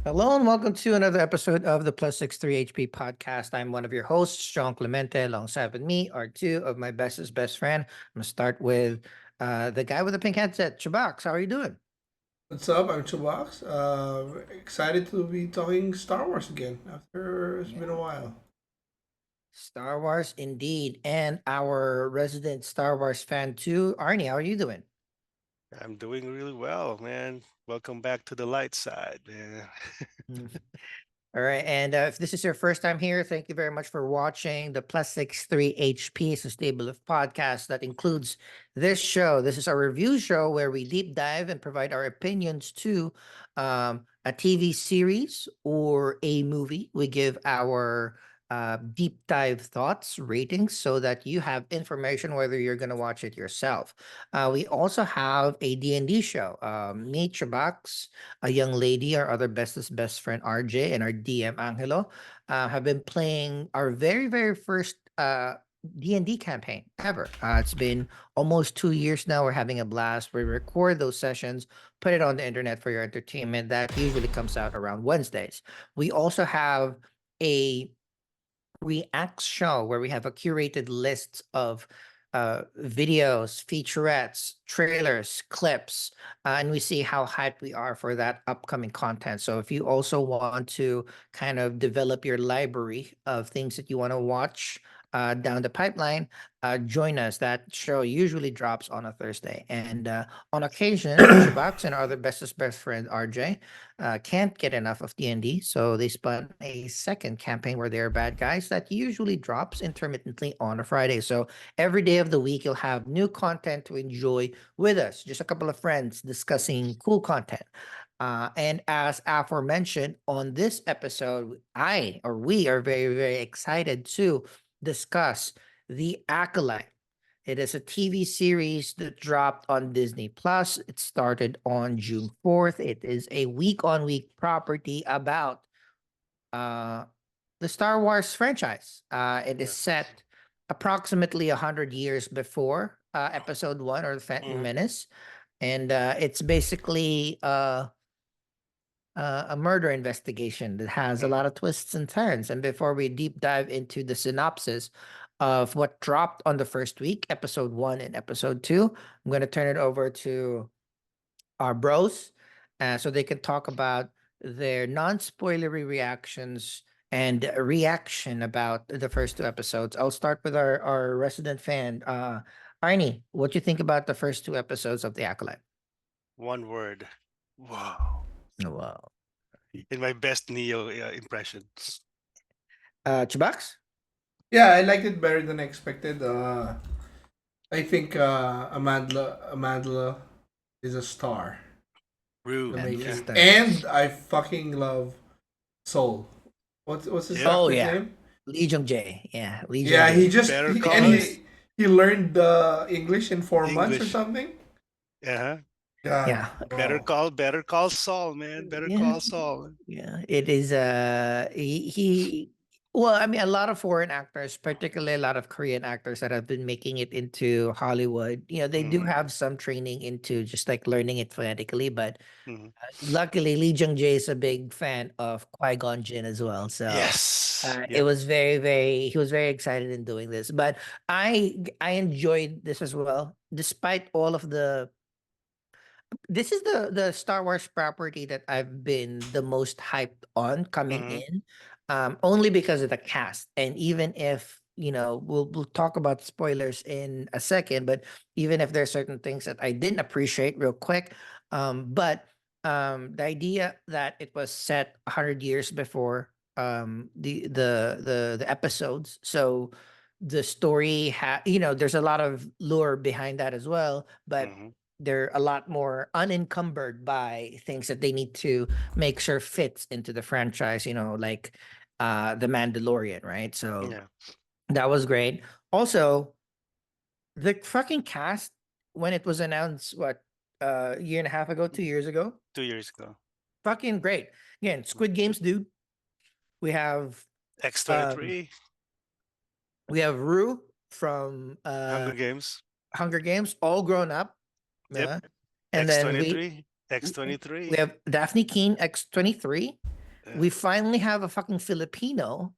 Hello and welcome to another episode of the Plus 63 HP podcast. I'm one of your hosts, Jean Clemente. Alongside with me are two of my bestest best friend. I'm gonna start with the guy with the pink headset, CHUBAX. How are you doing? What's up? I'm CHUBAX. Excited to be talking Star Wars again after it's been a Yeah. while. Star Wars indeed. And our resident Star Wars fan too, Arnie. How are you doing? I'm doing really well, man. Welcome back to the light side, man. All right. And if this is your first time here, thank you very much for watching. The Plus 63 HP is a stable of podcasts that includes this show. This is a review show where we deep dive and provide our opinions to a TV series or a movie. We give our deep dive thoughts, ratings, so that you have information whether you're going to watch it yourself. We also have a D&D show. Me, Chabax, a young lady, our other bestest best friend RJ, and our DM Angelo have been playing our very first D&D campaign ever. It's been almost 2 years now. We're having a blast. We record those sessions, put it on the internet for your entertainment. That usually comes out around Wednesdays. We also have a reacts show where we have a curated list of videos, featurettes, trailers, clips, and we see how hyped we are for that upcoming content. So if you also want to kind of develop your library of things that you want to watch down the pipeline, join us. That show usually drops on a Thursday. And on occasion, Chubax and our other bestest best friend RJ can't get enough of D&D, so they spun a second campaign where they're bad guys that usually drops intermittently on a Friday. So every day of the week, you'll have new content to enjoy with us. Just a couple of friends discussing cool content. And as aforementioned, on this episode, we are very excited to discuss The Acolyte. It is a TV series that dropped on Disney Plus. It started on June 4th. It is a week-on-week property about uh, the Star Wars franchise. It is Yeah. set approximately 100 years before Episode 1 or The Phantom Mhm. Menace. And it's basically a murder investigation that has a Mhm. lot of twists and turns. And before we deep dive into the synopsis of what dropped on the first week, episode 1 and episode 2, I'm going to turn it over to our bros so they can talk about their non-spoilery reactions and reaction about the first two episodes. I'll start with our resident fan, Arnie. What do you think about the first two episodes of The Acolyte? One word. Wow. Wow. In my best Neo impression. Chubax? Yeah, I liked it better than expected. I think Amandla is a star in the Rude. And Yeah. making, Lister. and I fucking love Soul. What's his Yep. Oh actor's yeah, name? Lee Jung Jae. Yeah, Lee Jung Yeah, he Jae. just Better he, and call And us he learned English in 4 months or English. something. Uh-huh. God, yeah, bro. Better call Saul, man. Better yeah, call Saul. yeah. It is he well, I mean a lot of foreign actors, particularly a lot of Korean actors that have been making it into Hollywood, they do Mm-hmm. have some training into just like learning it phonetically, but Mm-hmm. luckily Lee Jung Jae is a big fan of Qui-Gon Jinn as well. So Yes. it Yep. was he was very excited in doing this. But I enjoyed this as well, despite all of the this is the Star Wars property that I've been the most hyped on coming Mm-hmm. in, only because of the cast. And even if we'll talk about spoilers in a second, but even if there's certain things that I didn't appreciate real quick, but the idea that it was set 100 years before the episodes, so the story there's a lot of lore behind that as well, but Mm-hmm. they're a lot more unencumbered by things that they need to make sure fits into the franchise, like the Mandalorian, right? So Yeah. that was great. Also, the fucking cast when it was announced a year and a half ago, 2 years ago, 2 years ago. fucking great. Again, Squid Games dude. We have um X23. we have Rue from Hunger Games. Hunger Games, all grown up. Yep. Yeah. And then we X23. we X23. have Daphne Keene X 23. we finally have a fucking Filipino,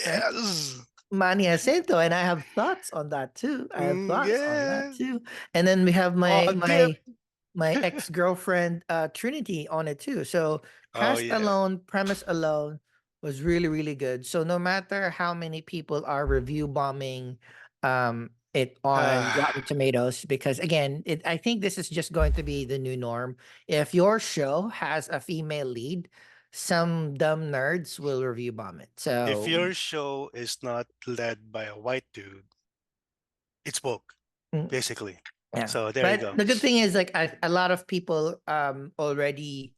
right? Yes. Manny Jacinto, and I have thoughts on that too. I have thoughts on that Yeah. too. And then we have Oh, dip. my ex-girlfriend Trinity on it too. So Oh cast yeah. alone, premise alone was really, really good. So no matter how many people are review bombing it on Rotten Tomatoes, because again, I think this is just going to be the new norm. If your show has a female lead, some dumb nerds will review bomb it. If So your show is not led by a white dude, it's woke, mm, basically. yeah, So there you but go. the good thing is like a lot of people already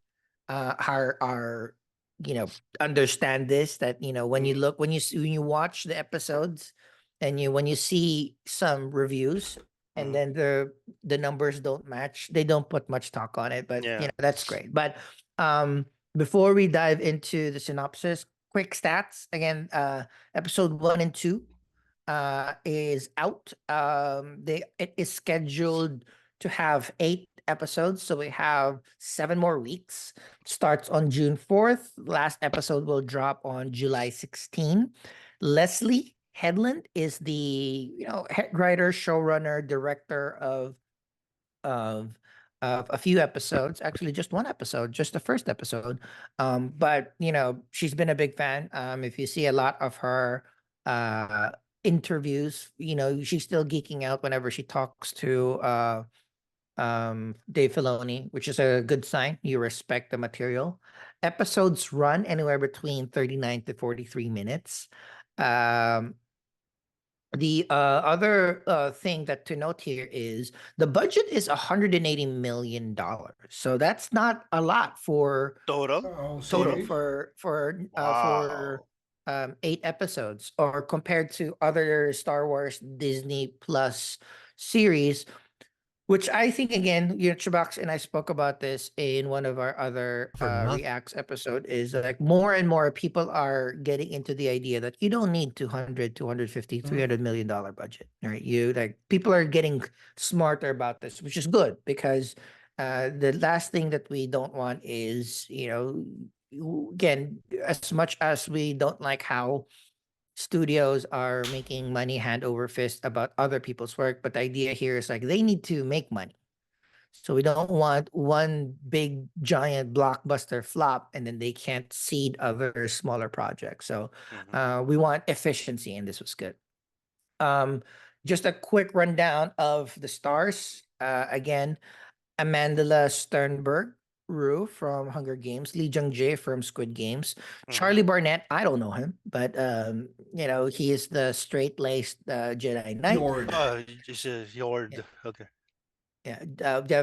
are understand this, that when you Mhm, look when you watch the episodes, and when you see some reviews, and mhm. then the numbers don't match, they don't put much talk on it, but Yeah. that's great. But um before we dive into the synopsis, quick stats again. Episode 1 and 2 is out. It is scheduled to have 8 episodes, so we have 7 more weeks. Starts on June 4th. Last episode will drop on July 16. Leslie Headland is the head writer, showrunner, director of a few episodes, actually just one episode, just the first episode. But she's been a big fan. If you see a lot of her uh interviews, she's still geeking out whenever she talks to Dave Filoni, which is a good sign. You respect the material. Episodes run anywhere between 39 to 43 minutes. um the other thing that to note here is the budget is $180 million. So that's not a lot for Total. Oh, total series. for Wow. 8 episodes, or compared to other Star Wars Disney Plus series, which I think, again, Chubax and I spoke about this in one of our other reacts episode, is like more and more people are getting into the idea that you don't need 200, 250, Mm. $300 million budget, right? People are getting smarter about this, which is good, because the last thing that we don't want is, again, as much as we don't like how studios are making money hand over fist about other people's work, but the idea here is like they need to make money. So we don't want one big giant blockbuster flop and then they can't seed other smaller projects. So Mhm. we want efficiency, and this was good. Um, just a quick rundown of the stars. Again, Amandla Sternberg Rue from Hunger Games, Lee Jung Jae from Squid Games, Mhm. Charlie Barnett. I don't know him, but he is the straight-laced Jedi Knight. Yord. It's a yord. Okay. Yeah,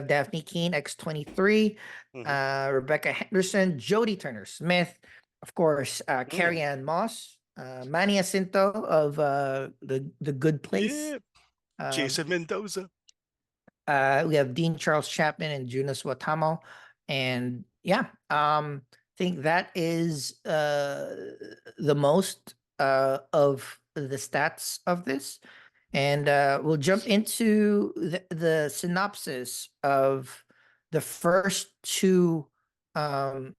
Daphne Keene, X-23, Mhm. Rebecca Henderson, Jodie Turner Smith, of course, Carrie Mm. Ann Moss, Manny Jacinto of the Good Place. Yeah. Um, Jason Mendoza. we have Dean Charles Chapman and Junas Watamo, and yeah, I think that is the most of the stats of this. And we'll jump into the synopsis of the first two um,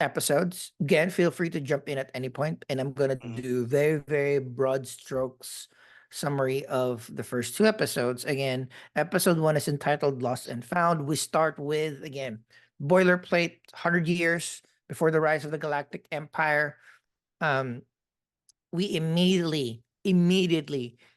episodes. Again, feel free to jump in at any point, and I'm gonna Mhm. do very, very broad strokes summary of the first two episodes. Again, episode 1 is entitled Lost and Found. We start with, again, boilerplate, 100 years before the rise of the Galactic Empire. Um, we immediately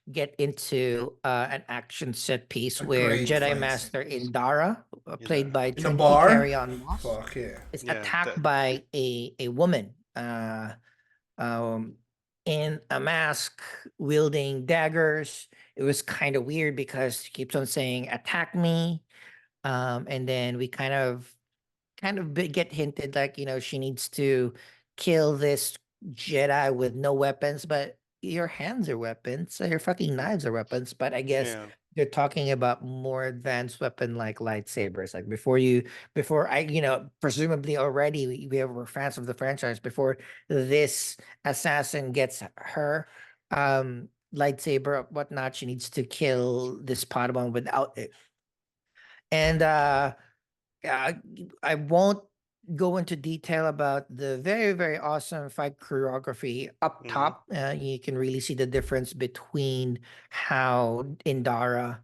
get into an action set piece A where great Jedi fight scene. Master Indara, Yeah. played by In a Trinity bar? Carry-On Moss, Fuck yeah. is Yeah. attacked by a woman um, in a mask, wielding daggers. It was kind of weird because she keeps on saying "attack me," and then we get hinted like she needs to kill this Jedi with no weapons, but your hands are weapons, so your fucking Mm. knives are weapons. But I guess Yeah. they're talking about more advanced weapon like lightsabers. Like before I, presumably already we're fans of the franchise. Before this assassin gets her lightsaber or whatnot, she needs to kill this Padawan without it. And I won't go into detail about the very, very awesome fight choreography up Mhm. top. You can really see the difference between how Indara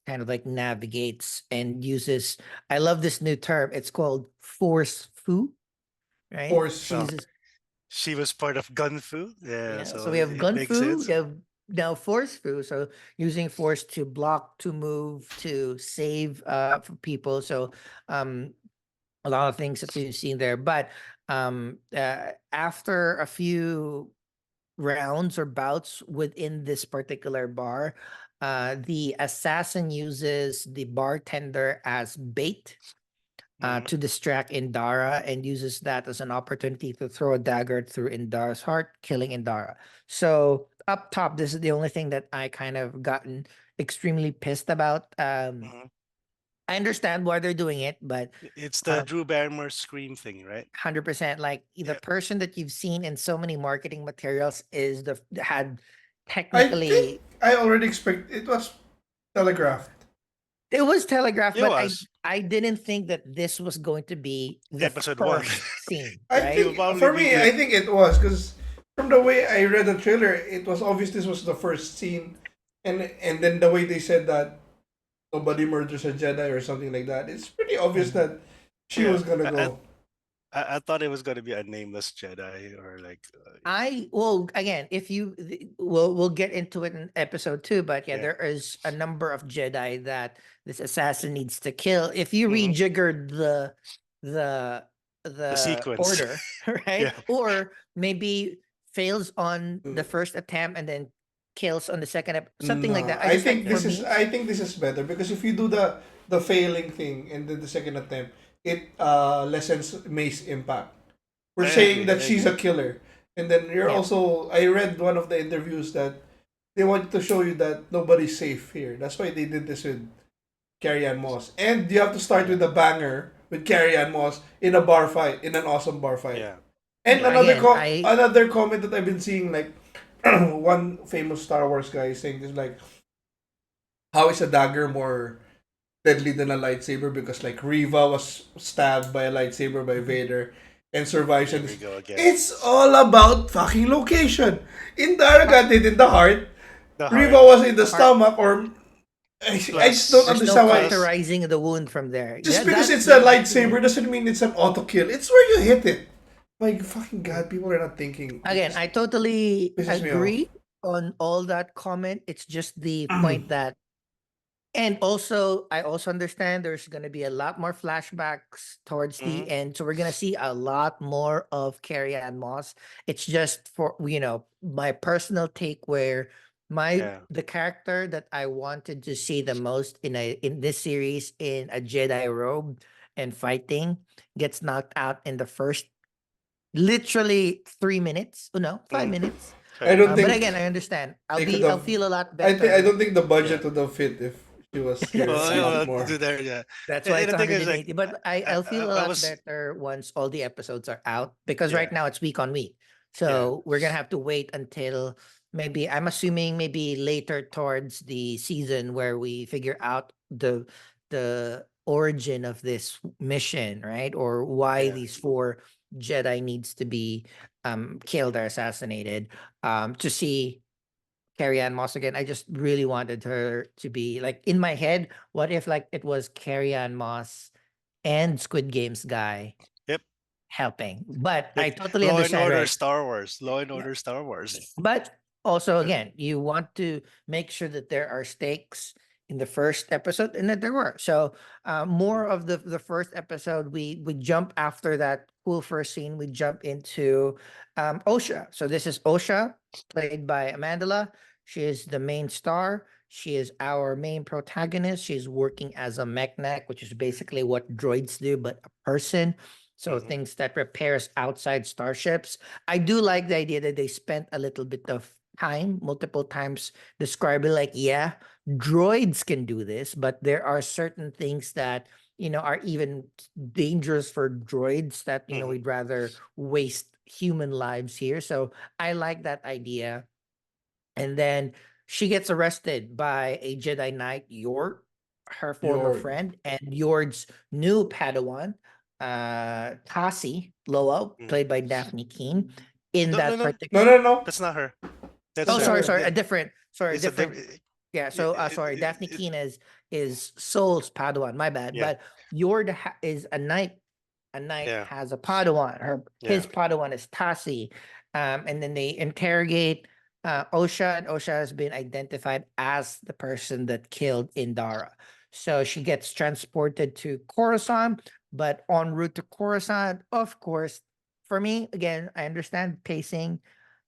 kind of like navigates and uses. I love this new term. It's called force fu, right? Force She So uses, she was part of Gun Fu. Yeah, yeah. So so we have it gun makes fu, sense. we have now force fu. So using force to block, to move, to save for people. So um a lot of things that we've seen there. But after a few rounds or bouts within this particular bar, the assassin uses the bartender as bait Mhm. to distract Indara and uses that as an opportunity to throw a dagger through Indara's heart, killing Indara. So up top, this is the only thing that I kind of gotten extremely pissed about. Mhm. I understand why they're doing it, but It's the Drew Barrymore scream thing, right? 100%, like the Yeah. person that you've seen in so many marketing materials is the had I think technically, I already expect it was telegraphed. it was telegraphed, It but was I didn't think that this was going to be the episode one. first scene, I right? It will think probably for be me, the I think it was because from the way I read the trailer, it was obvious this was the first scene, and then the way they said that nobody murders a Jedi or something like that, it's pretty obvious Mhm. that she yeah. was gonna I, go. I thought it was gonna be a nameless Jedi or like I well again, if we'll get into it in episode 2, but yeah, yeah. there is a number of Jedi that this assassin needs to kill. If you Mhm. rejiggered the The the sequence. order, right? Yeah. Or maybe fails on the Mm, first attempt and then kills on the second something like No, that. I just like for me, I think this is better because if you do the failing thing and then the second attempt, it lessens May's impact. We're I saying agree. that I she's a agree. killer, and then you're yeah. also. I read one of the interviews that they want to show you that nobody's safe here. That's why they did this with Carrie Ann Moss, and you have to start Yeah. with a banger with Carrie Ann Moss in a bar fight, in an awesome bar fight. Yeah. And Yeah, again, I another comment that I've been seeing, like one famous Star Wars guy is saying this, like, how is a dagger more deadly than a lightsaber? Because like Riva was stabbed by a lightsaber by Mhm. Vader and survives. There And we go again. it's all about fucking location. Indara Har- got it in the heart. The Riva heart. was in the har- stomach, or I just don't Plus there's no understand why. plus cauterizing the wound from there. Just Yeah, because that it's a that to me. lightsaber doesn't mean it's an auto kill. It's where you hit it. Like fucking god, people are not thinking. It Again, just I totally pisses me off. agree on all that comment. It's just the point that, and also, I also understand there's going to be a lot more flashbacks towards the mhm. end. So we're going to see a lot more of Carrie Ann Moss. It's just for, my personal take where Yeah. the character that I wanted to see the most in this series in a Jedi robe and fighting gets knocked out in the first literally 3 minutes. Oh no, five Mm. minutes. I 5 minutes. don't But think again, I understand. they could I'll have. feel a lot I better. don't think the Yeah. budget would have fit if she was here That's a Well, true. lot well, more. to there, yeah. That's why And it's the thing is, like, 180. But I'll feel a I lot was, better once all the episodes are out because right yeah, now it's week on week. yeah, So we're gonna have to wait until maybe I'm assuming maybe later towards the season where we figure out the origin of this mission, right? Or why yeah. these four Jedi needs to be killed or assassinated to see Carrie Ann Moss again. I just really wanted her to be like in my head. What if like it was Carrie Ann Moss and Squid Games guy Yep. helping? But I Like totally Law and understand, Order right? Star Wars. Law and Yeah. Order Star Wars. But also, Uh, again, you want to make sure that there are stakes in the first episode, and that there were. So, more of the first episode, we jump after that cool first scene. We jump into Osha. So this is Osha, played by Amandala. She is the main star. She is our main protagonist. She's working as a mechanic, which is basically what droids do, but a person. So mhm. things that repairs outside starships. I do like the idea that they spent a little bit of time, multiple times, describing like, yeah, droids can do this, but there are certain things that are even dangerous for droids that Mhm. we'd rather waste human lives here. So I like that idea. And then she gets arrested by a Jedi Knight, Yor, her former Your friend, and Yord's new Padawan, Tasi Lowell, Mm. played by Daphne Keane, in No, no, that no. No, particular. no, no. That's not her. That's Oh, That's a. not sorry, her. sorry, It, a different, sorry, it's a different. different. Yeah, so sorry, Daphne Keane is Soul's Padawan. My bad, Yeah. but Yord is a knight. A knight Yeah. has a Padawan. His Yeah. Padawan is Tasi, and then they interrogate Osha, and Osha has been identified as the person that killed Indara. So she gets transported to Coruscant, but en route to Coruscant, of course, for me, again, I understand pacing.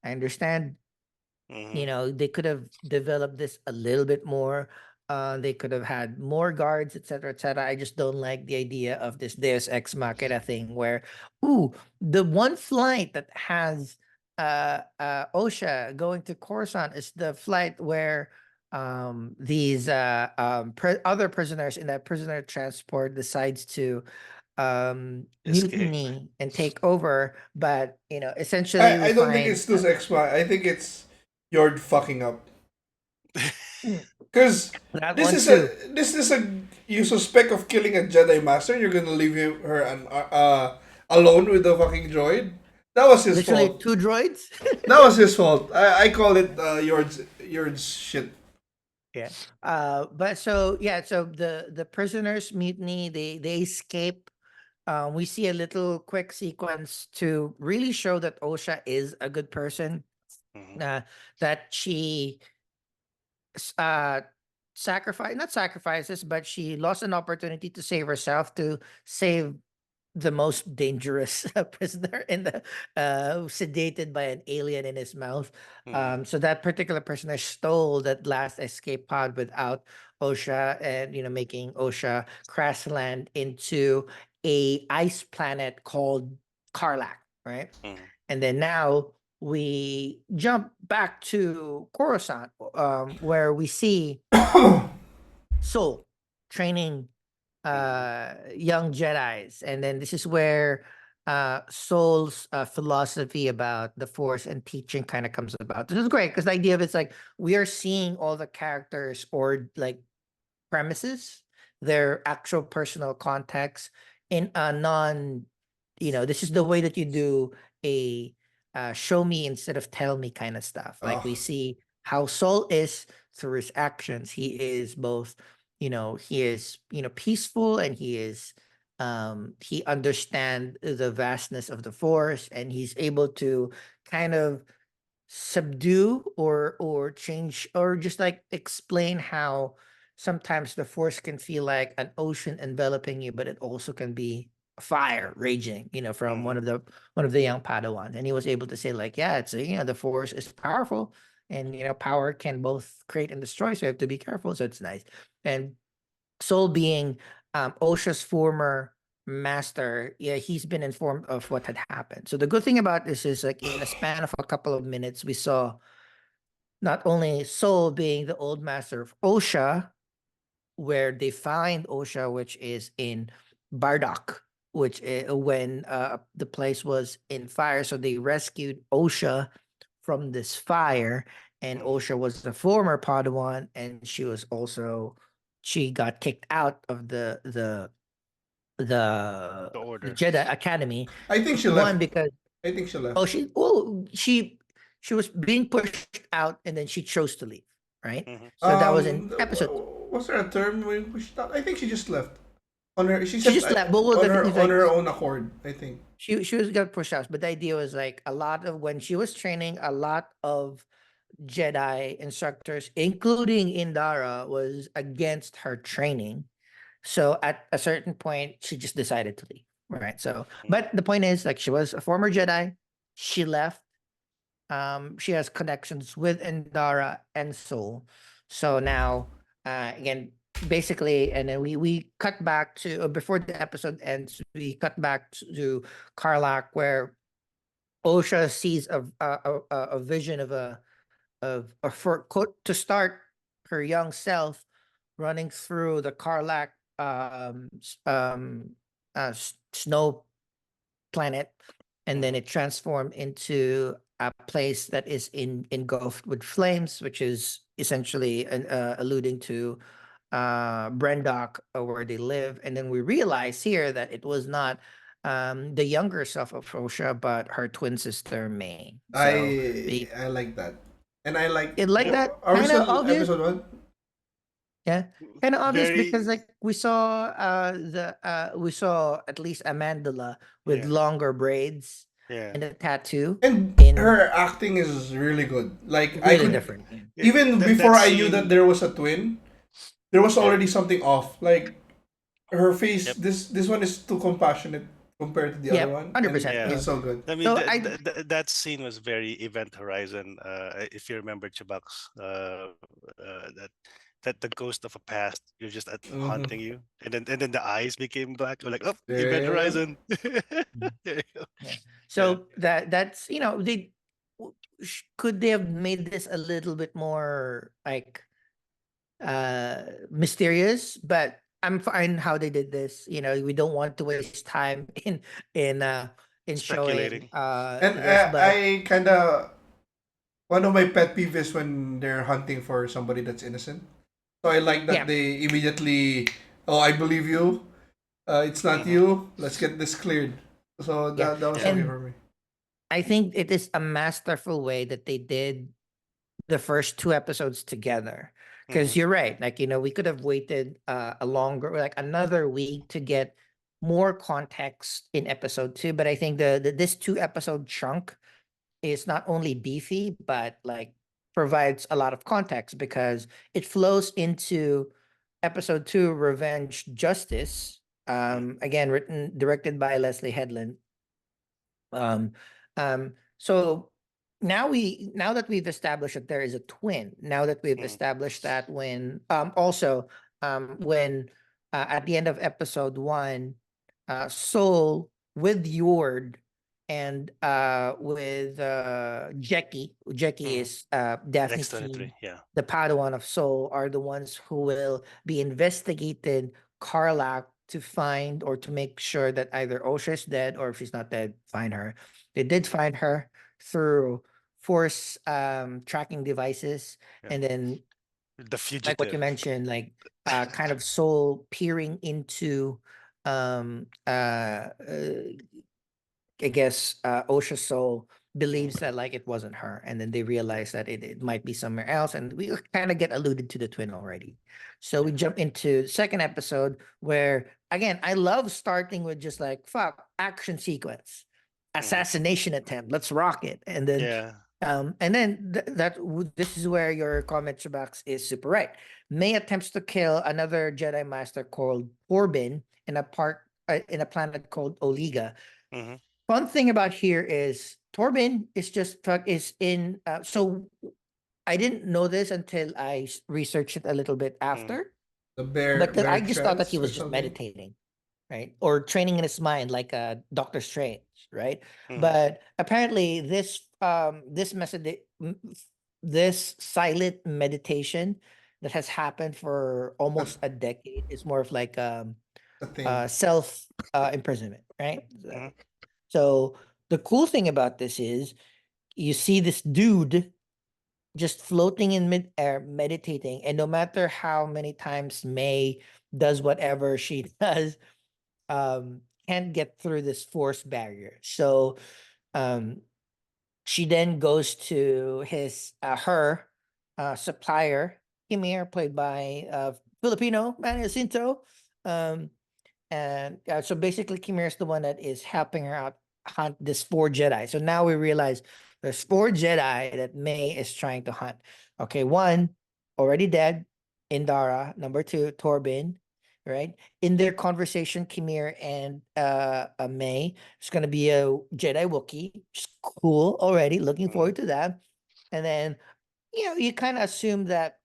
I understand, Hmm. they could have developed this a little bit more. They could have had more guards, etc., etc. I just don't like the idea of this Deus Ex Machina thing where, ooh, the one flight that has Osha going to Coruscant is the flight where these other prisoners in that prisoner transport decides to Escape. mutiny and take over, but essentially we I don't think find it's this X. I think it's you're fucking up. Because that this one is a too. this is a you suspect of killing a Jedi Master. You're gonna leave alone with the fucking droid. That was his Literally fault. two droids. That was his fault. I call it your shit. Yeah. But so yeah, so the prisoners mutiny, they escape. We see a little quick sequence to really show that Osha is a good person. Hmm. That she s- uh sacrifice not sacrifices, but she lost an opportunity to save herself to save the most dangerous prisoner in the sedated by an alien in his mouth. Hmm. So that particular prisoner stole that last escape pod without Osha, and making Osha crash land into a ice planet called Karlak, right? Hmm. And then now we jump back to Coruscant, where we see Soul training Hmm. young Jedis, and then this is where Soul's philosophy about the Force and teaching kind of comes about. This is great because the idea of it's like we are seeing all the characters or like premises, their actual personal context in a non, this is the way that you do a show me instead of tell me kind of stuff. Like we Oh, see how Soul is through his actions. He is both, he is, peaceful, and he understand the vastness of the force, and he's able to kind of subdue or change or just like explain how sometimes the force can feel like an ocean enveloping you, but it also can be fire raging, from Hmm. one of the young Padawans. And he was able to say like, yeah, it's the force is powerful, and power can both create and destroy, so you have to be careful. So it's nice. And Soul being Osha's former master, yeah, he's been informed of what had happened. So the good thing about this is like in a span of a couple of minutes, we saw not only Soul being the old master of Osha, where they find Osha, which is in Bardock, which when the place was in fire, so they rescued Osha from this fire, and Hmm. Osha was the former Padawan, and she got kicked out of The the order. Jedi Academy. I think she One left. because I think she oh left. she was being pushed out, and then she chose to leave, right? Hmm. So that was in episode. Was there a term when she thought? I think she just left on her. She She said just left. But well, on the thing is on like her own accord. I think. she was got pushed out, but the idea was like a lot of when she was training, a lot of Jedi instructors, including Indara, was against her training. So at a certain point, she just decided to leave. Right. So, Hmm. but the point is, like, she was a former Jedi. She left. She has connections with Indara and Soul. So now, again, basically, and then we cut back to before the episode ends, we cut back to Karlak, where Osha sees a vision of for to start her young self running through the Karlak snow planet, and then Hmm. it transformed into a place that is engulfed with flames, which is essentially alluding to Brendock, where they live. And then we realize here that it was not the younger self of Osha, but her twin sister May. So I like that, and I like. it like Yep. that Are we kind of still obvious. episode 1? Yeah, kind of obvious because Very, like we saw at least Amandala with yeah, longer braids yeah. and a tattoo And in her acting is really good. Like I really could different. Yeah. even That before I knew that scene, there was a twin, there was yeah, already something off. Like her face, yep, this one is too compassionate compared to the other Yep, one, and 100%. yeah. Yeah. it's so good. I mean, So I that scene was very Event Horizon. If you remember CHUBAX, that the ghost of a past, you're just haunting Mm-hmm. you, and then the eyes became black. You're like, oh, Event Yeah. Horizon. Mhm. There you go. Yeah. Yeah. So that's they could they have made this a little bit more like mysterious, but I'm fine how they did this. We don't want to waste time in uh in showing Speculating. And this, but I kind of one of my pet peeves is when they're hunting for somebody that's innocent. So I like that yeah, they immediately, oh, I believe you. It's not Hmm. you. Let's get this cleared. So yeah. that was Yeah. okay And for me. I think it is a masterful way that they did the first two episodes together. Hmm. Because you're right, like we could have waited a longer, like another week to get more context in episode two. But I think this 2 episode chunk is not only beefy, but like provides a lot of context because it flows into episode two, Revenge Justice. Again, written directed by Leslie Headland. Um, so now that we've established that there is a twin, now that we've Hmm. established that when at the end of episode one, Soul with Yord and with Jackie Hmm. is Daphne's team, X-23. Yeah. the Padawan of Soul are the ones who will be investigated Karlak to find or to make sure that either Osha is dead or if she's not dead, find her. They did find her through force tracking devices, Yeah. and then The like what you Fugitive. mentioned, like kind of soul peering into um uh, uh I guess Osha Soul believes Mm. that like it wasn't her, and then they realize that it might be somewhere else, and we kind of get alluded to the twin already. So we Yeah. jump into the second episode where again I love starting with just like fuck action sequence, Hmm. assassination attempt, let's rock it, Yeah. and then this is where your comment, Chubax, is super right. May attempts to kill another Jedi Master called Corbin in a planet called Oliga. Hmm. Fun thing about here is Torben is just is in. So I didn't know this until I researched it a little bit Hmm. after, The but I bear just thought that he trance or was just something. meditating, right, or training in his mind like Doctor Strange, right? Hmm. But apparently, this silent meditation that has happened for That, almost a decade is more of like the thing. self imprisonment, right? Hmm. So the cool thing about this is you see this dude just floating in mid-air, meditating, and no matter how many times May does whatever she does, can't get through this force barrier. So um, she then goes to her supplier, Kimir, played by Filipino Manny Jacinto. Um, and so basically, Kimira is the one that is helping her out hunt this 4 Jedi. So now we realize there's 4 Jedi that May is trying to hunt. Okay, one already dead, Indara. Number two, Torbin. Right in their conversation, Kimir and May, it's gonna be a Jedi Wookiee. Which is cool already. Looking Hmm. forward to that. And then you kind of assume that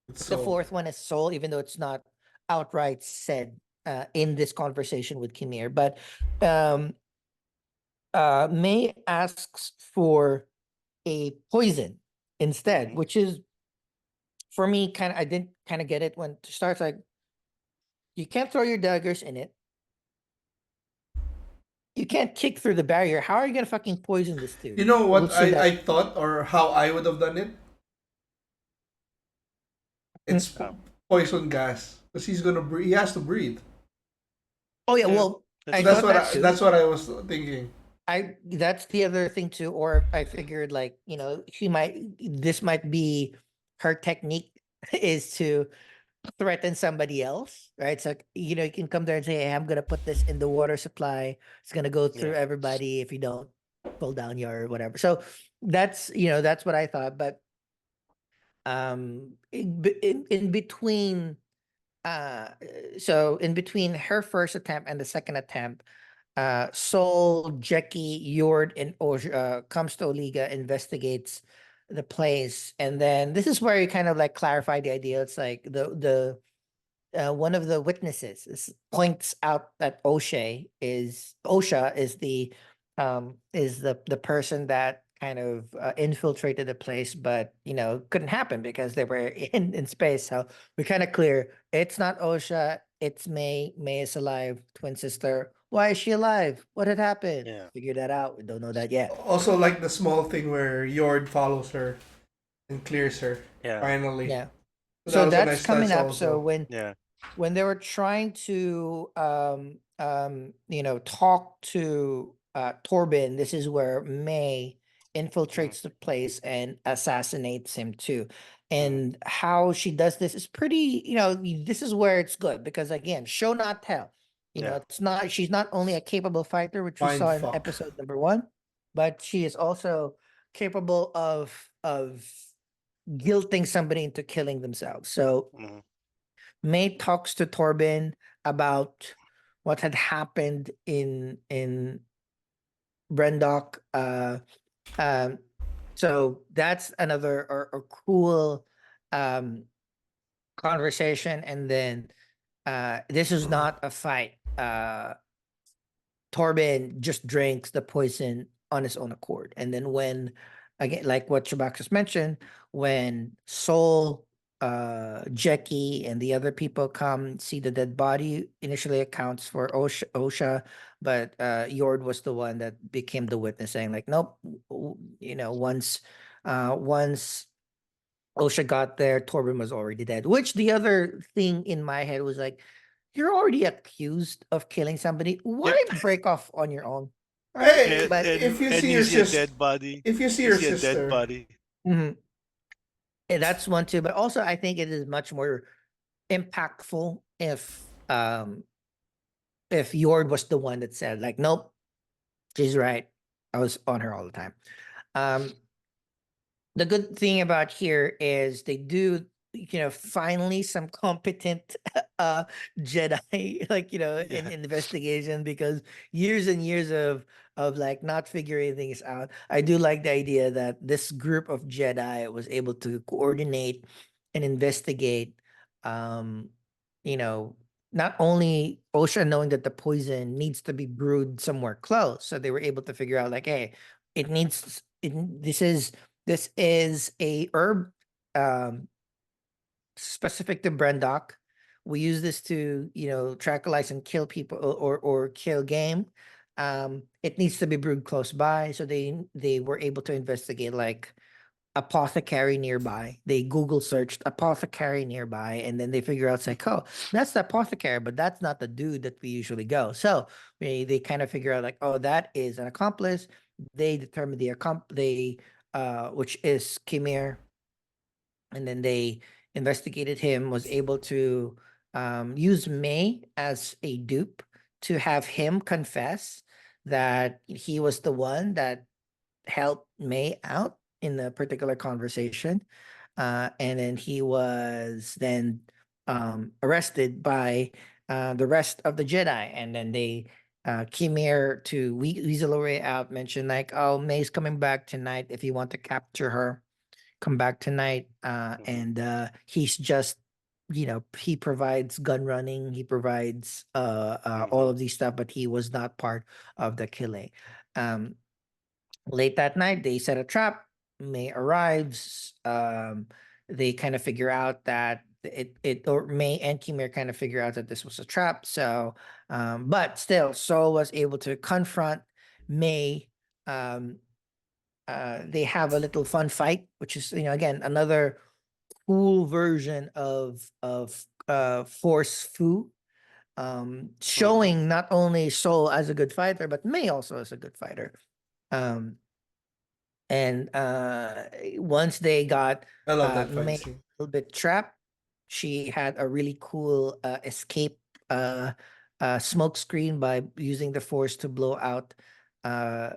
the So fourth one is Soul, even though it's not outright said in this conversation with Kimir. But um, May asks for a poison instead, Hmm. which is for me kind of I didn't kind of get it when it starts like you can't throw your daggers in it. You can't kick through the barrier. How are you gonna fucking poison this you dude? know We'll what see that. I thought or how I would have done it? Mm. It's poison gas because he's gonna breathe. He has to breathe. Oh yeah, Yeah. well I That's That's thought true. what that too. that's what I was thinking. That's the other thing too, or I figured like, this might be her technique is to threaten somebody else, right? So, you can come there and say, hey, I'm gonna put this in the water supply. It's gonna go through Yeah. everybody if you don't pull down your whatever. So that's what I thought. But in between in between her first attempt and the second attempt, Sol, Jackie, Yord, and comes to Oliga, investigates the place, and then this is where you kind of like clarify the idea. It's like one of the witnesses points out that Osha is the person that kind of infiltrated the place, but couldn't happen because they were in space. So we kind of clear it's not Osha, it's May. May is alive, twin sister. Why is she alive? What had happened? Yeah. Figure that out. We don't know that yet. Also, like the small thing where Yord follows her and clears her. Yeah. Finally, Yeah. that So was a that's nice touch. coming up. So Also, when they were trying to talk to Torben, this is where May Mhm. infiltrates the place and assassinates him too. Mhm. And how she does this is pretty, this is where it's good because again, show not tell. Yeah. She's not only a capable fighter, which we mind saw in fuck. episode number 1, but she is also capable of guilting somebody into killing themselves. So Mhm. May talks to Torben about what had happened in Brendock. Um, so that's another or cool um, conversation. And then this is not a fight. Torben just drinks the poison on his own accord. And then when, again, like what CHUBAX just mentioned, when Soul, Jackie, and the other people come see the dead body, initially accounts for Osha, but Yord was the one that became the witness, saying like, nope, once Osha got there, Torben was already dead. Which the other thing in my head was like, you're already accused of killing somebody. Yep. Why break off on your own? All right. Hey, And But and if you and see you your see a sister, dead body. if you see You your see a dead sister, body. mhm, that's one too. But also, I think it is much more impactful if Yord was the one that said like, nope, she's right. I was on her all the time. Um, the good thing about here is they do finally some competent Jedi like in Yeah. investigation, because years and years of like not figuring things out. I do like the idea that this group of Jedi was able to coordinate and investigate, um you know not only Osha knowing that the poison needs to be brewed somewhere close, so they were able to figure out like, hey, this is a herb um, specific to Brendock. We use this to, tranquilize and kill people or kill game. It needs to be brewed close by, so they were able to investigate like apothecary nearby. They Google searched apothecary nearby, and then they figure out it's like, oh, that's the apothecary, but that's not the dude that we usually go. So they kind of figure out like, oh, that is an accomplice. They determine which is Kimir, and then they investigated him, was able to use May as a dupe to have him confess that he was the one that helped May out in a particular conversation. And then he was then arrested by the rest of the Jedi. And then they came here to weasel her way out, mentioned like, oh, May's coming back tonight. If you want to capture her, come back tonight. Mhm. And he's just, he provides gun running, he provides all Mhm. of these stuff, but he was not part of the killing. Um, Late that night, they set a trap. May arrives. They kind of figure out that or May and Kimir kind of figure out that this was a trap. So, but still, Sol was able to confront May. Um, they have a little fun fight, which is, again, another cool version of force fu. showing not only Soul as a good fighter, but May also as a good fighter. And once they got I love that fight May scene. a little bit trapped, she had a really cool escape smoke screen by using the force to blow out uh,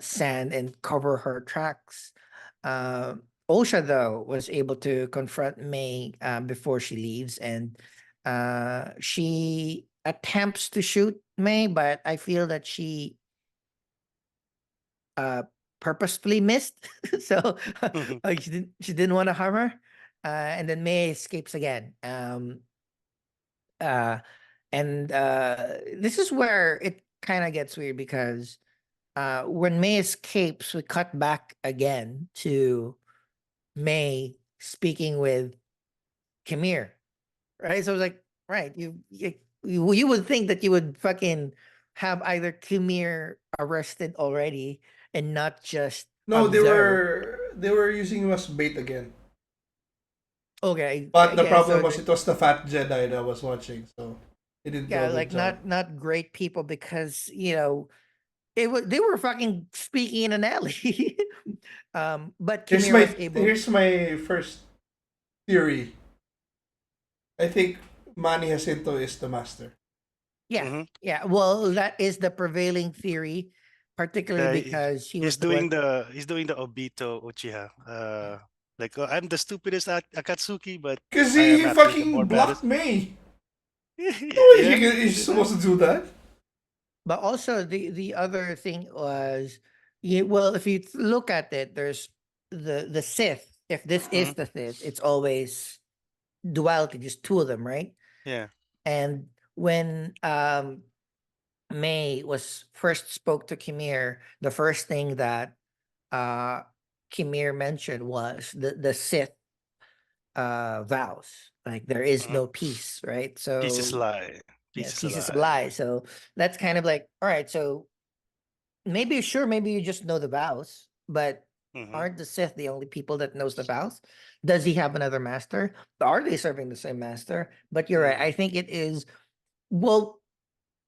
sand and cover her tracks. Uh, Osha though was able to confront May before she leaves, and she attempts to shoot May, but I feel that she uh purposefully missed. So Mhm. like she didn't want to harm her. And then May escapes again. Uh and this is where it kind of gets weird because when May escapes, we cut back again to May speaking with Kimir, right? So I was like, right, you would think that you would fucking have either Kimir arrested already and not just No, observe. they were using him as bait again. Okay, But I the guess problem so. was it was the fat Jedi that was watching, so he didn't do Yeah, a good like job. not great people because they were fucking speaking in an alley. But Kimir was able. Here's my first theory. I think Manny Jacinto is the master. Yeah, Mhm. yeah. Well, that is the prevailing theory, particularly Yeah, because he was the one. he's doing the Obito Uchiha. Like I'm the stupidest Akatsuki, but Cause I am he actually the more fucking blocked baddest. May. No way Yeah, he's do that. supposed to do that. But also the other thing was, well, if you look at it, there's the Sith. If this is Mhm. the Sith, it's always duality, just two of them, right? Yeah, And when May was first spoke to Kimir, the first thing that uh Kimir mentioned was the Sith vows. Like there is mhm. no peace, right? Peace is a So lie. yeah, Peace is a peace is a lie. lie. So that's kind of like, all right, so maybe sure, maybe you just know the vows, but Mhm. aren't the Sith the only people that knows the vows? Does he have another master? Are they serving the same master? But you're right. Mhm. I think it is. Well,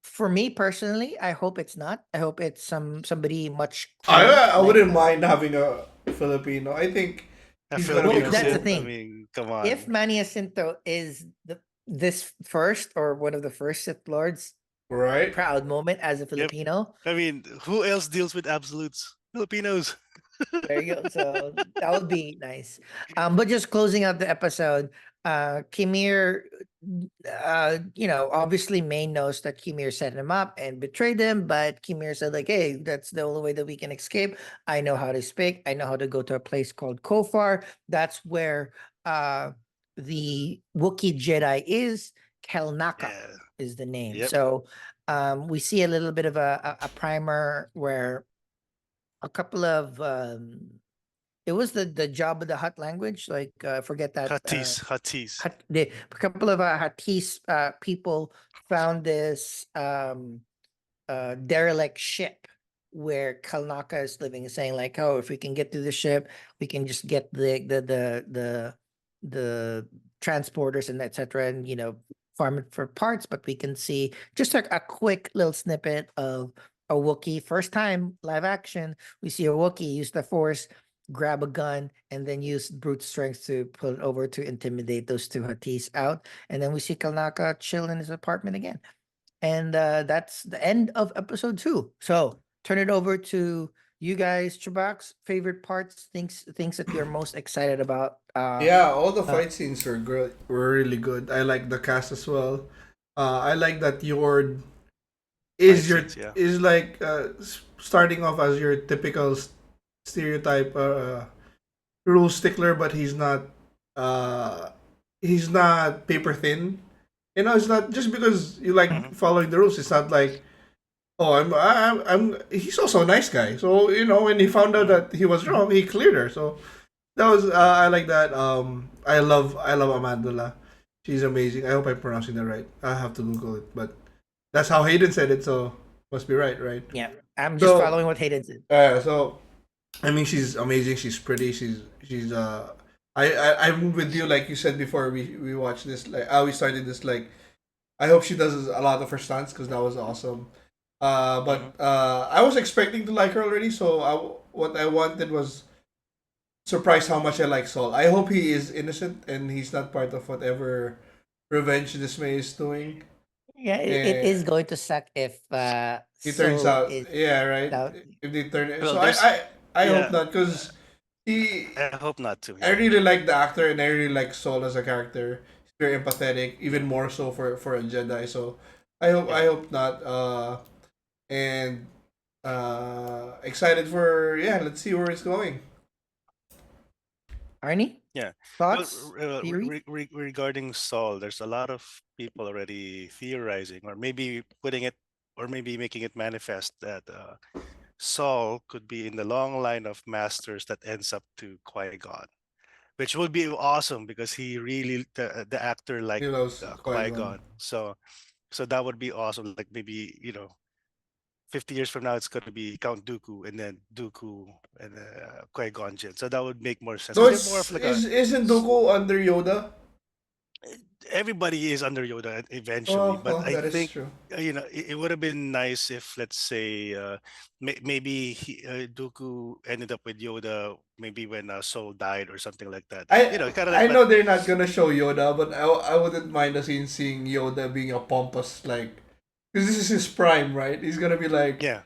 for me personally, I hope it's not. I hope it's somebody much cooler. I Like, wouldn't mind having a Filipino. I think A he's gonna be well, Filipino a that's the Sith. cool. I thing. mean, come If on. Manny Jacinto is this first or one of the first Sith lords, Right? proud moment as a Yep. Filipino. I mean, who else deals with absolutes? Filipinos. There you go. So that would be nice. But just closing out the episode, Kimir, obviously May knows that Kimir set him up and betrayed him, but Kimir said, like, hey, that's the only way that we can escape. I know how to speak. I know how to go to a place called Kofar. That's where the Wookiee Jedi is. Kelnaka Yeah. is the name. Yep. So we see a little bit of a primer where a couple of it was the job of the hut language, like forget that Hatis. Hatis. a couple of Hatis people found this derelict ship where Kalnaka is living, saying like, oh, if we can get to the ship, we can just get the transporters and etc. and farm it for parts. But we can see just like a quick little snippet of a Wookiee. First time live action, we see a Wookiee use the Force, grab a gun, and then use brute strength to pull it over to intimidate those two Hatis out. And then we see Kalnaka chill in his apartment again. And that's the end of episode 2. So turn it over to you guys, Chubax. Favorite parts, things that you're most excited about. Yeah, all the Uh fight scenes were good. Were really good. I like the cast as well. I like that Yord Fight is scenes. Yeah. like starting off as your typical stereotype rule stickler, but uh he's not paper thin. You know, it's not just because you like Mhm. following the rules. It's not like, oh, I'm. He's also a nice guy. So when he found out Mhm. that he was wrong, he cleared her. So that was I like that. I love Amandala. She's amazing. I hope I'm pronouncing that right. I have to Google it, but that's how Hayden said it. So must be right, right? yeah, I'm just So following what Hayden said. so I mean, she's amazing. She's pretty. She's. I'm with you. Like you said before, we watched this. Like, we started this. Like, I hope she does a lot of her stunts because that was awesome. Hmm. But I was expecting to like her already, so what I wanted was surprise how much I like Saul. I hope he is innocent and he's not part of whatever revenge Dismay is doing. Yeah, it And is going to suck if it turns Soul out, is yeah, right. out. If they turn it, Well, so there's I hope yeah. not because he I hope not to. I Yeah. really like the actor and I really like Saul as a character. He's very empathetic, even Yeah. more so for a Jedi. So I Yeah. hope not. And excited for, yeah. Let's see where it's going. Arnie, Yeah. Well, thoughts, theory? regarding Saul, there's a lot of people already theorizing, or maybe putting it, or maybe making it manifest that Saul could be in the long line of masters that ends up to Qui-Gon, which would be awesome because he really the actor like He loves Qui Gon. Qui-Gon. So that would be awesome. Like maybe 50 years from now, it's going to be Count Dooku and then Dooku and Qui-Gon Jinn. So that would make more sense No, because they're more of it's like a isn't Dooku under Yoda? everybody is under Yoda eventually, Oh, but oh, I that is think true. it would have been nice if, let's say, maybe Dooku ended up with Yoda, maybe when Soul died or something like that. Like, I kind of like, I but know they're not gonna show Yoda, but I wouldn't mind a scene seeing Yoda being a pompous like, because this is his prime, right? He's gonna be like yeah,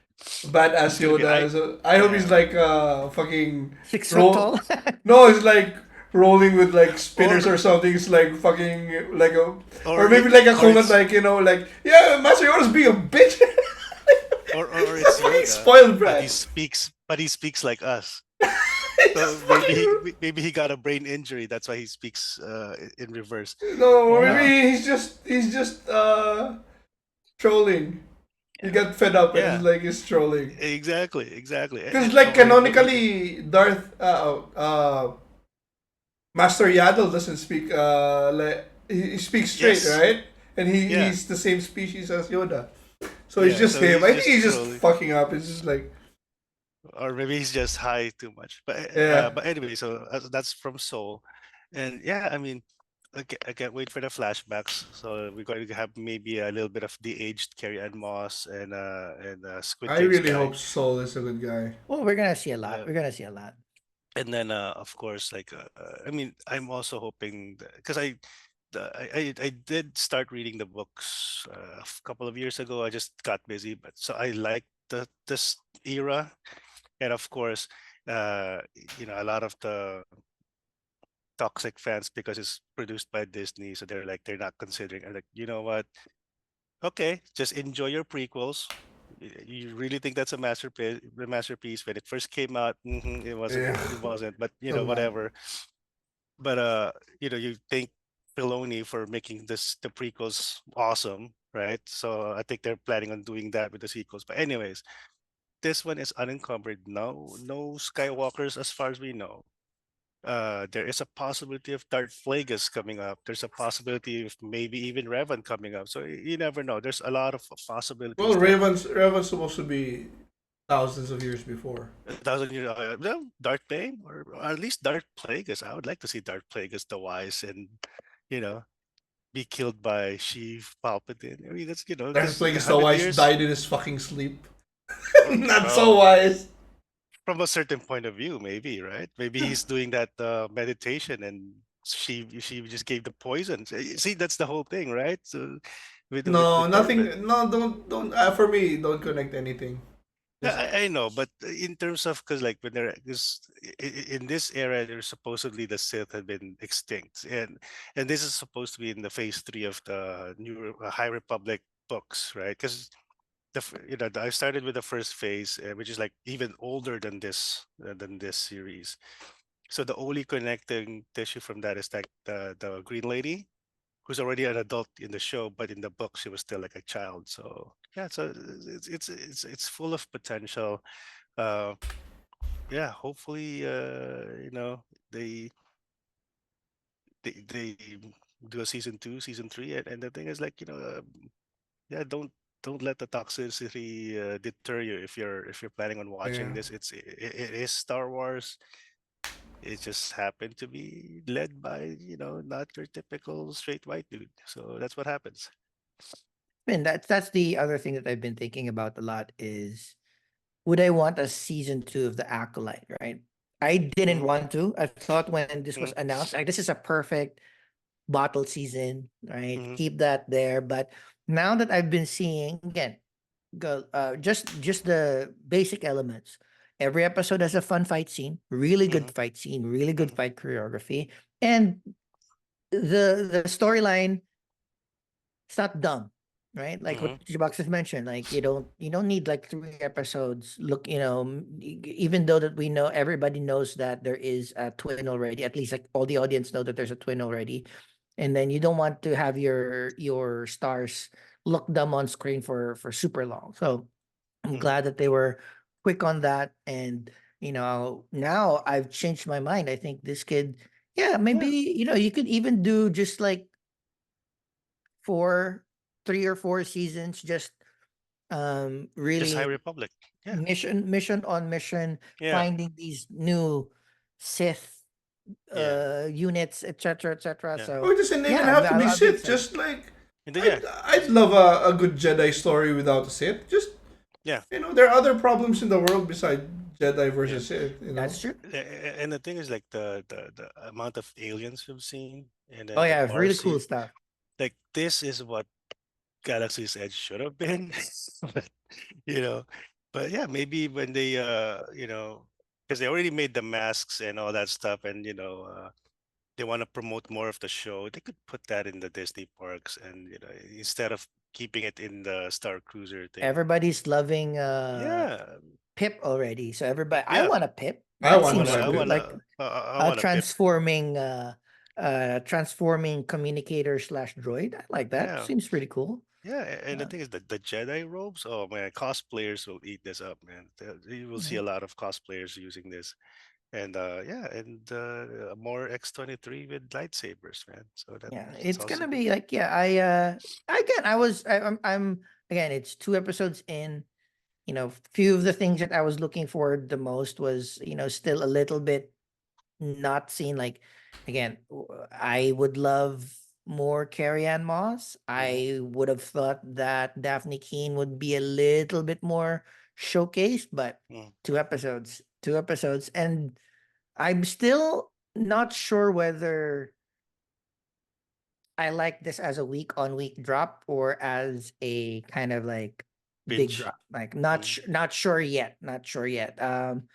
badass he's gonna be Yoda. So I hope he's yeah, like fucking 6 foot roll. tall. No, it's like rolling with like spinners or or something. It's like fucking like a, or or maybe it like a or coconut, it's like like, yeah, Master Yoda's being a bitch. or it's Fucking Yoda, spoiled but brat. he speaks like us. He's just So fucking. maybe he got a brain injury. That's why he speaks in reverse. No, Yeah. Uh, maybe he's just trolling. He yeah, got fed up and yeah, he's trolling. exactly. Because like Or canonically, Darth Master Yaddle doesn't speak like he speaks straight, yes, right? And yeah, he's the same species as Yoda. So it's yeah. just So him. he's I think just he's just trolling, fucking up. It's just like, or maybe he's just high too much. yeah. But anyway, so that's from Soul, and yeah, I mean, I can't wait for the flashbacks. So we're going to have maybe a little bit of the aged Carrie Ann Moss and Squid I Games really guy. hope Soul is a good guy. Well, we're gonna see a lot. Uh, We're gonna see a lot. and then of course like I mean I'm also hoping because I did start reading the books a couple of years ago. I just got busy, but so I like this era, and of course uh a lot of the toxic fans because it's produced by Disney, so they're not considering. I'm like, you know what, okay, just enjoy your prequels. You really think that's a masterpiece? When it first came out, Yeah. it wasn't, but Still not. whatever. But you thank Filoni for making the prequels awesome, right? So I think they're planning on doing that with the sequels. But anyways, this one is unencumbered. No Skywalkers as far as we know. There is a possibility of Darth Plagueis coming up. There's a possibility of maybe even Revan coming up. So you never know. There's a lot of Well, possibilities that Raven's supposed to be thousands of years before. 1,000 years. No, Darth Bane or at least Darth Plagueis. I would like to see Darth Plagueis the Wise and you know be killed by Sheev Palpatine. I mean, that's Darth because Plagueis the 100 Wise years, died in his fucking sleep. Not so well, wise. from a certain point of view, maybe, right? Maybe he's doing that meditation, and she just gave the poison. See, that's the whole thing, right? So with No, the tournament. nothing. No, don't. For me, don't connect anything. Yeah, Just I know, but in terms of because like when they're because in this era, there's supposedly the Sith had been extinct, and this is supposed to be in the phase 3 of the new High Republic books, right? Because I started with the first phase, which is like even older than this series. So the only connecting tissue from that is like the Green Lady, who's already an adult in the show, but in the book she was still like a child. So yeah, so it's full of potential. Uh, yeah, hopefully, they they do a season 2, season 3, and the thing is like yeah, don't let the toxicity deter you if you're planning on yeah. watching this. It is Star Wars. It just happened to be led by not your typical straight white dude. So that's what happens. And that's the other thing that I've been thinking about a lot is would I want a season two of the Acolyte, right? I didn't Mhm, want to. I thought when this was mhm, announced, like this is a perfect bottle season, right? mhm, Keep that there. But now that I've been seeing again, just the basic elements. Every episode has a fun fight scene, really good mhm, fight scene, really good mhm, fight choreography, and the storyline it's not dumb, right? Like mhm, what Chubax has mentioned, like you don't need like 3 episodes. Look, even though that we know everybody knows that there is a twin already, at least like all the audience know that there's a twin already, and then you don't want to have your stars look dumb on screen for super long. So I'm mhm. glad that they were quick on that, and now I've changed my mind. I think this kid, yeah, maybe Yeah, you could even do just like four, 3 or 4 seasons, just just High really Republic. Yeah, mission on mission, yeah, finding these new Sith yeah, units, etc., etc. yeah. So Oh, it doesn't even yeah, have to be I'll be Sith. excited. Just like And then, yeah, I'd love a good Jedi story without a Sith. Just yeah, there are other problems in the world beside Jedi yeah. versus Sith. That's true. And the thing is, like the amount of aliens we've seen, and Oh then the yeah, bar really cool scene. stuff. Like this is what Galaxy's Edge should have been. But, you know, but yeah, maybe when they because they already made the masks and all that stuff, and they want to promote more of the show, they could put that in the Disney parks, and instead of keeping it in the Star Cruiser thing. Everybody's loving Yeah, Pip already, so everybody, I yeah. want a Pip. I That I want wanna, seems I my cool. Pip. Like wanna, I a wanna Pip. transforming communicator slash droid. I like that. Yeah, Seems pretty cool. yeah. And the Uh, thing is that the Jedi robes. Oh man, cosplayers will eat this up, man. You will see yeah. a lot of cosplayers using this. And yeah, and more X-23 with lightsabers, man. So Yeah, that's it's also gonna good. be like, yeah, I'm again, it's 2 episodes in. Few of the things that I was looking for the most was, still a little bit not seen. Like again, I would love more Carrie Ann Moss. Hmm. I would have thought that Daphne Keene would be a little bit more showcased, but Mm. 2 episodes, and I'm still not sure whether I like this as a week on week drop or as a kind of like big Binge. drop. Like Mm. not sure yet. Not sure yet. I'm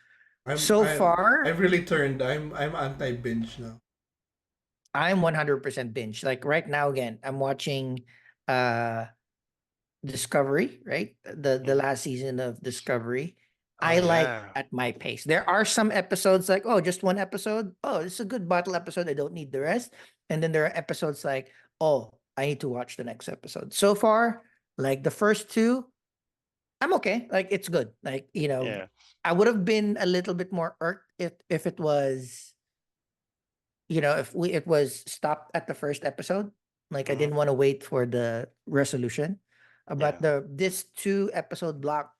So I'm far I've really turned. I'm anti binge now. I'm 100% binge. Like right now again, I'm watching uh Discovery, right? The Mm. last season of Discovery. Oh I like yeah. at my pace. There are some episodes like, oh, just one episode. Oh, it's a good bottle episode. I don't need the rest. And then there are episodes like, oh, I need to watch the next episode. So far, like the first two, I'm okay. Like it's good. Like, Yeah. I would have been a little bit more irked if it was, if it was stopped at the first episode. Like I Hmm. didn't want to wait for the resolution. But Yeah. this 2 episode block,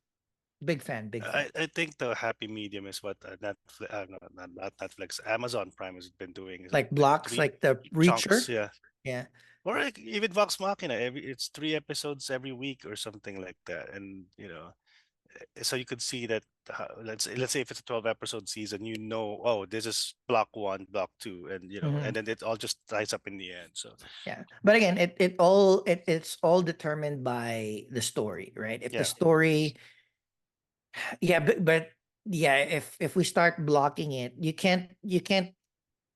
big fan, big fan. I think the happy medium is what Netflix, no, not Netflix, Amazon Prime has been doing. Is Like like blocks, three like the chunks, Reacher. yeah. Yeah. Or like even Vox Machina, it's 3 episodes every week or something like that, and so you could see that let's say if it's a 12 episode season, oh, this is block one, block two, and Mhm. and then it all just ties up in the end. So Yeah. But again, it's all determined by the story, right? If the yeah. story, yeah, but yeah, if we start blocking it, you can't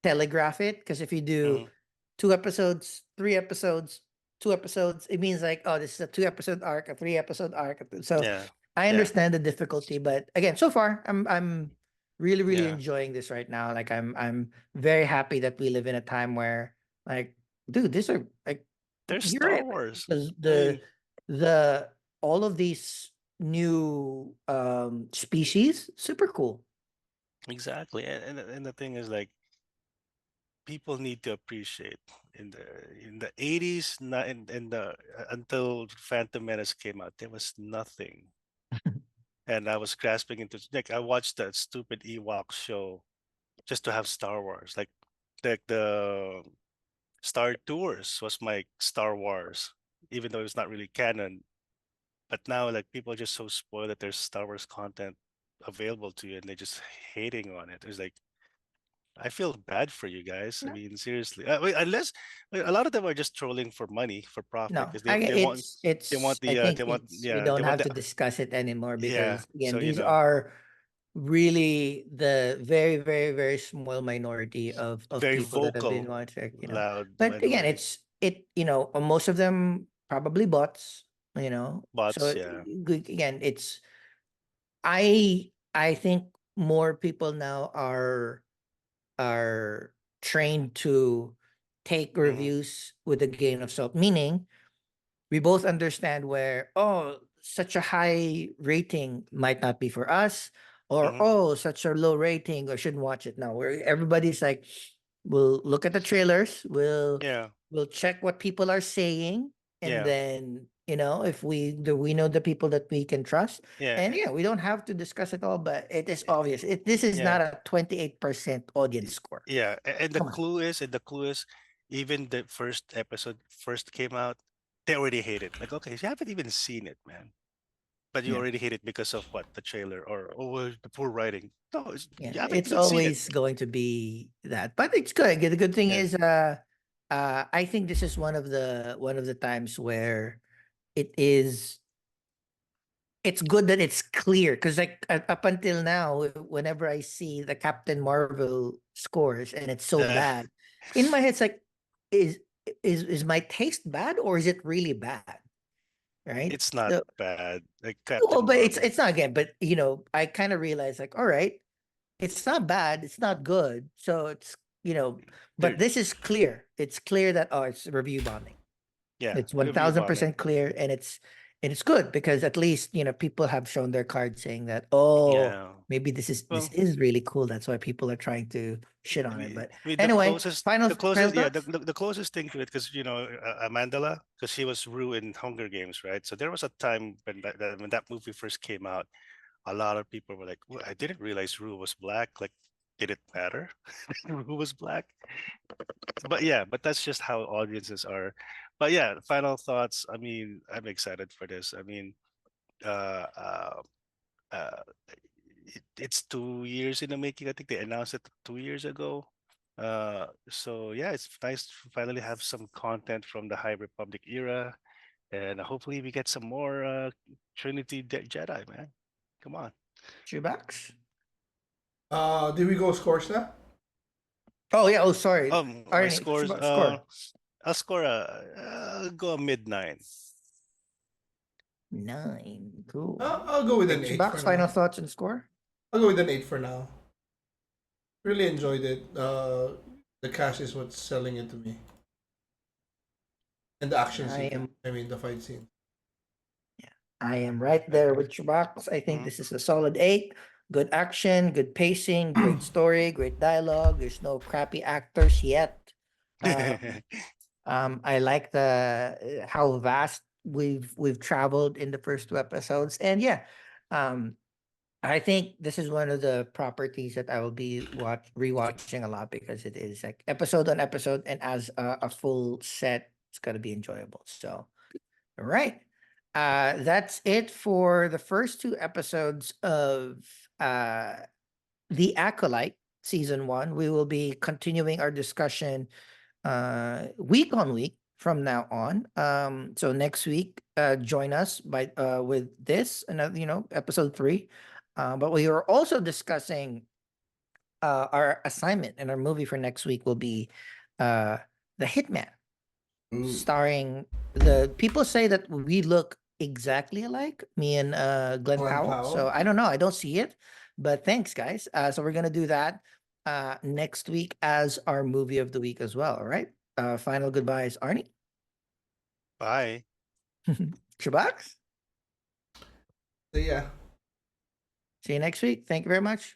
telegraph it, because if you do Hmm. 2 episodes, 3 episodes, 2 episodes, it means like, oh, this is a 2 episode arc, a 3 episode arc. So Yeah. I Yeah. understand the difficulty, but again, so far I'm really, really Yeah. enjoying this right now. Like I'm very happy that we live in a time where, like, dude, these are like, There's you're Star right. Wars. The I the mean, the all of these new species, super cool. exactly. And the thing is, like, people need to appreciate in the 80s, not in the until Phantom Menace came out, there was nothing. And I was grasping into, like, I watched that stupid Ewok show just to have Star Wars. Like the Star Tours was my Star Wars. even though it's not really canon. But now, like, people are just so spoiled that there's Star Wars content available to you, and they're just hating on it. It's like, I feel bad for you guys. I No, mean, seriously. Wait, unless like, a lot of them are just trolling for money, for profit, no, because I they want I the think they want we yeah, don't they want have the to discuss it anymore yeah. because again, So you these know, are really the very, very, very small minority of very people that have been vocal, watching, loud But again, minority most of them probably bots, bots. So Yeah. again, I think more people now are trained to take Hmm. reviews with a grain of salt, meaning we both understand where, oh, such a high rating might not be for us, or Hmm. oh, such a low rating, or shouldn't watch it now. Where everybody's like, we'll look at the trailers, Yeah. we'll check what people are saying, and Yeah. then if we know the people that we can trust, Yeah. and yeah, we don't have to discuss it all, but it is obvious. This is Yeah. not a 28% audience score. Yeah. And the Come on. clue is, even the first episode first came out, they already hate it. Like, okay, you haven't even seen it, man. But you Yeah. already hate it because of what? The trailer or the poor writing. No, Yeah, you haven't it's even seen it. always going to be that, but it's good. The good thing Yeah. is, I think this is one of the times where it is. It's good that it's clear because, like, up until now, whenever I see the Captain Marvel scores and it's so Uh, bad, in my head, it's like, is is my taste bad or is it really bad? Right? it's not So, bad. Like well, Captain but it's Marvel. it's not again. But I kind of realized, like, all right, it's not bad, it's not good. So but There, this is clear. It's clear that it's review bombing. yeah, It's review bombing. 1000% clear, and it's good because at least people have shown their card saying that, oh, Yeah. maybe this Well, is really cool. That's why people are trying to shit on it. But I mean, anyway, final yeah, thoughts. the closest thing to it, because Amandala, because she was Rue in Hunger Games, right? So there was a time when that movie first came out, a lot of people were like, well, I didn't realize Rue was black. Like, did it matter? Rue was black? But yeah, but that's just how audiences are. But yeah, final thoughts. I mean, I'm excited for this. I mean, uh, uh, uh, it's 2 years in the making. I think they announced it 2 years ago. So yeah, it's nice to finally have some content from the High Republic era, and hopefully we get some more Trinity Jedi, man. Come on. CHUBAX. Did we go scores now? Oh yeah. Oh, sorry. My Arnie, scores. score I'll score I'll go a mid nine. 9. Cool. I'll go with Okay, an 8 for CHUBAX. Final now. thoughts and score. I'll go with an 8 for now. Really enjoyed it. The cast is what's selling it to me. And the action I scene. am. I mean, the fight scene. I am right there with CHUBAX. I think Mhm. this is a solid 8. Good action, good pacing, great story, great dialogue. There's no crappy actors yet. I like the how vast we've traveled in the first 2 episodes, and yeah, I think this is one of the properties that I will be rewatching a lot because it is like episode on episode, and as a full set, it's gonna be enjoyable. So, all right. That's it for the first 2 episodes of uh The Acolyte season 1. We will be continuing our discussion week on week from now on. So next week, join us with this another episode 3. But we are also discussing our assignment, and our movie for next week will be uh The Hitman, Ooh. starring the people say that we look exactly alike, me and Glenn Glenn Powell. So Powell. I don't know, I don't see it, but thanks guys. So we're gonna do that next week as our movie of the week as well. All right. Final goodbyes, Arnie. Bye. CHUBAX. So yeah. See you next week. Thank you very much.